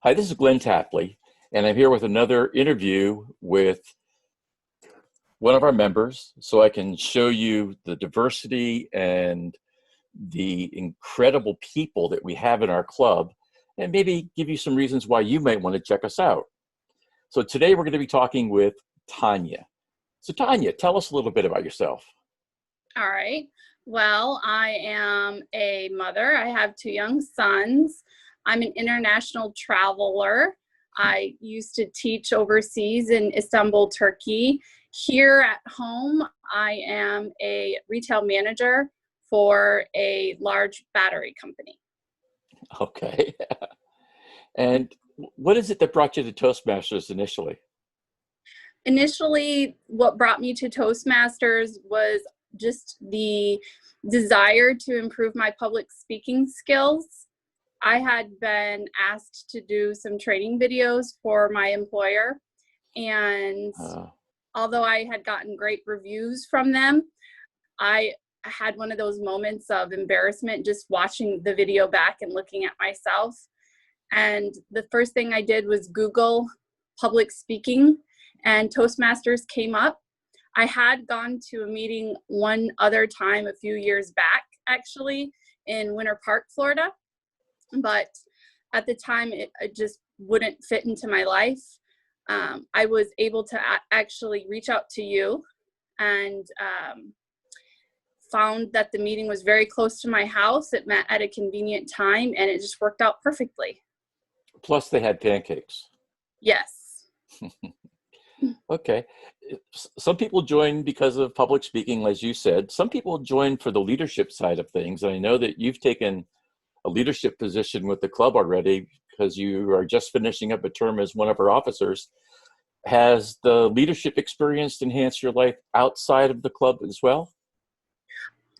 Hi, this is Glenn Tapley, and I'm here with another interview with one of our members so I can show you the diversity and the incredible people that we have in our club and maybe give you some reasons why you might want to check us out. So today we're going to be talking with Tonya. So Tonya, tell us a little bit about yourself. All right. Well, I am a mother. I have two young sons. I'm an international traveler. I used to teach overseas in Istanbul, Turkey. Here at home, I am a retail manager for a large battery company. Okay. And what is it that brought you to Toastmasters initially? Initially, what brought me to Toastmasters was just the desire to improve my public speaking skills. I had been asked to do some training videos for my employer, and although I had gotten great reviews from them, I had one of those moments of embarrassment just watching the video back and looking at myself. And the first thing I did was Google public speaking, and Toastmasters came up. I had gone to a meeting one other time a few years back, actually, in Winter Park, Florida. But at the time, it just wouldn't fit into my life. I was able to actually reach out to you and found that the meeting was very close to my house. It met at a convenient time, and it just worked out perfectly. Plus, they had pancakes. Yes. Okay. Some people join because of public speaking, as you said. Some people join for the leadership side of things. And I know that you've taken a leadership position with the club already because you are just finishing up a term as one of our officers. Has the leadership experience enhanced your life outside of the club as well?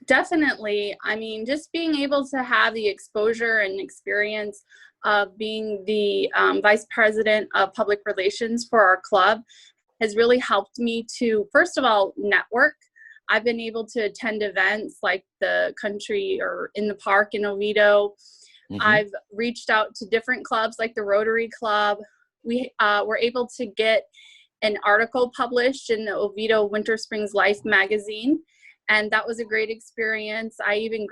Definitely. I mean, just being able to have the exposure and experience of being the vice president of public relations for our club has really helped me to, first of all, network. I've been able to attend events like the country or in the park in Oviedo. I've reached out to different clubs like the Rotary Club. We were able to get an article published in the Oviedo Winter Springs Life magazine, and that was a great experience. I even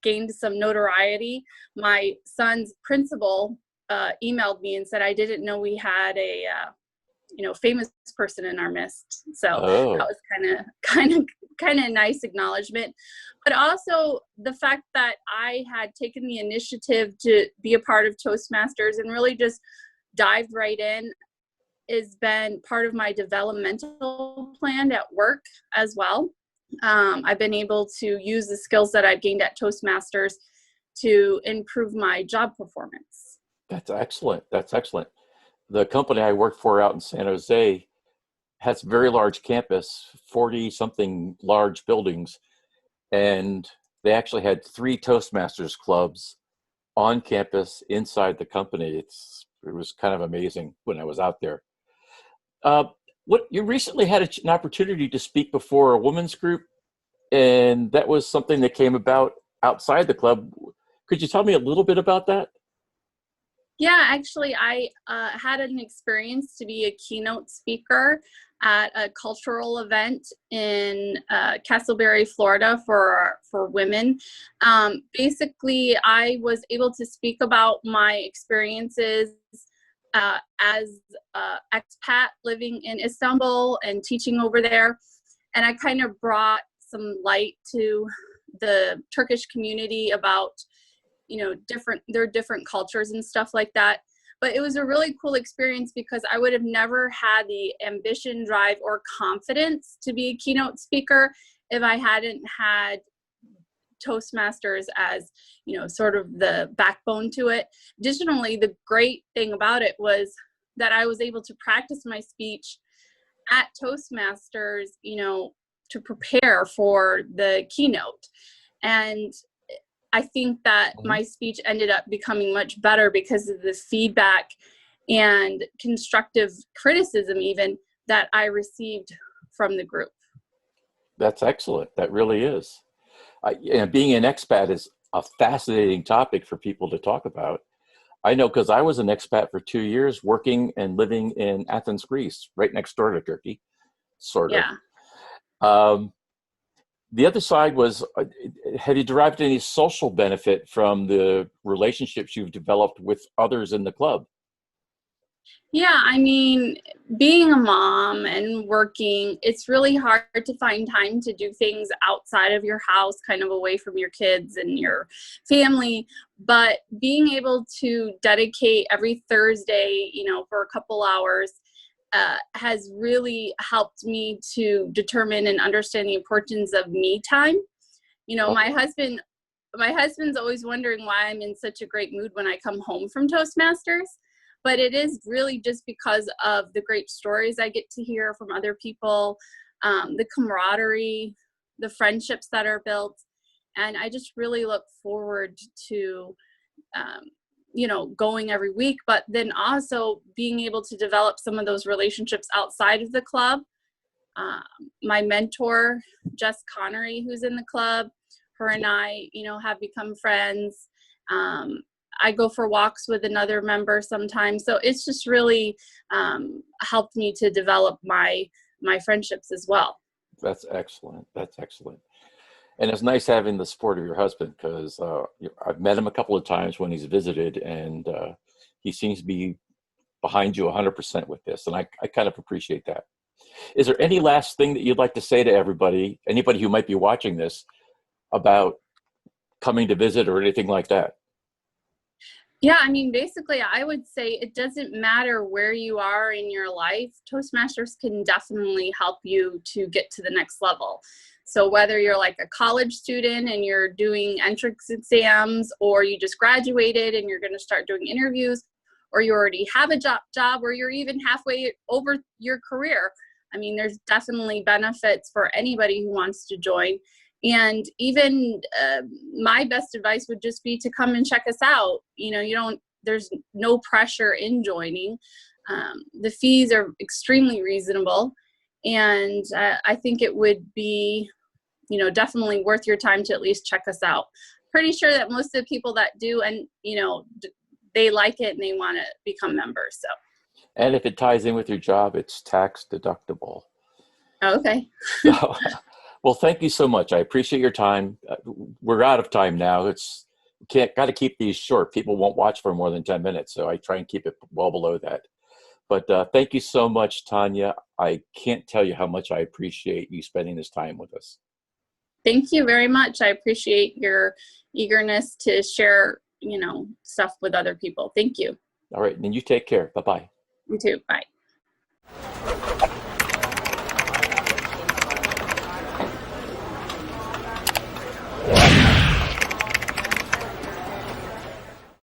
gained some notoriety. My son's principal emailed me and said, I didn't know we had a famous person in our midst. So that was kind of nice acknowledgement. But also the fact that I had taken the initiative to be a part of Toastmasters and really just dived right in has been part of my developmental plan at work as well. I've been able to use the skills that I've gained at Toastmasters to improve my job performance. That's excellent. That's excellent. The company I work for out in San Jose has a very large campus, 40-something large buildings, and they actually had 3 Toastmasters clubs on campus inside the company. It was kind of amazing when I was out there. You recently had an opportunity to speak before a women's group, and that was something that came about outside the club. Could you tell me a little bit about that? Yeah, actually, I had an experience to be a keynote speaker at a cultural event in Castleberry, Florida for women. Basically, I was able to speak about my experiences as an expat living in Istanbul and teaching over there. And I kind of brought some light to the Turkish community about their different cultures and stuff like that. But it was a really cool experience because I would have never had the ambition, drive, or confidence to be a keynote speaker if I hadn't had Toastmasters as, sort of the backbone to it. Additionally, the great thing about it was that I was able to practice my speech at Toastmasters, to prepare for the keynote. And I think that my speech ended up becoming much better because of the feedback and constructive criticism even that I received from the group. That's excellent. That really is. Being an expat is a fascinating topic for people to talk about. I know because I was an expat for 2 years working and living in Athens, Greece, right next door to Turkey, sort of. Yeah. Um, the other side was, have you derived any social benefit from the relationships you've developed with others in the club? Yeah, I mean, being a mom and working, it's really hard to find time to do things outside of your house, kind of away from your kids and your family. But being able to dedicate every Thursday, for a couple hours, has really helped me to determine and understand the importance of me time. Oh, My husband's always wondering why I'm in such a great mood when I come home from Toastmasters. But it is really just because of the great stories I get to hear from other people, the camaraderie, the friendships that are built. And I just really look forward to, going every week, but then also being able to develop some of those relationships outside of the club. Um, my mentor, Jess Connery, who's in the club, her and I, have become friends. I go for walks with another member sometimes. So it's just really helped me to develop my friendships as well. that's excellent. That's excellent. And it's nice having the support of your husband because I've met him a couple of times when he's visited, and he seems to be behind you 100% with this. And I kind of appreciate that. Is there any last thing that you'd like to say to everybody, anybody who might be watching this, about coming to visit or anything like that? Yeah, I mean, basically, I would say it doesn't matter where you are in your life. Toastmasters can definitely help you to get to the next level. So whether you're like a college student and you're doing entrance exams, or you just graduated and you're going to start doing interviews, or you already have a job, or you're even halfway over your career, I mean, there's definitely benefits for anybody who wants to join. And even my best advice would just be to come and check us out. There's no pressure in joining. The fees are extremely reasonable. And I think it would be, definitely worth your time to at least check us out. Pretty sure that most of the people that do, and, they like it and they want to become members. So. And if it ties in with your job, it's tax deductible. Okay. So, well, thank you so much. I appreciate your time. We're out of time now. Got to keep these short. People won't watch for more than 10 minutes, so I try and keep it well below that. But thank you so much, Tonya. I can't tell you how much I appreciate you spending this time with us. Thank you very much. I appreciate your eagerness to share, stuff with other people. Thank you. All right, and then you take care. Bye-bye. You too. Bye.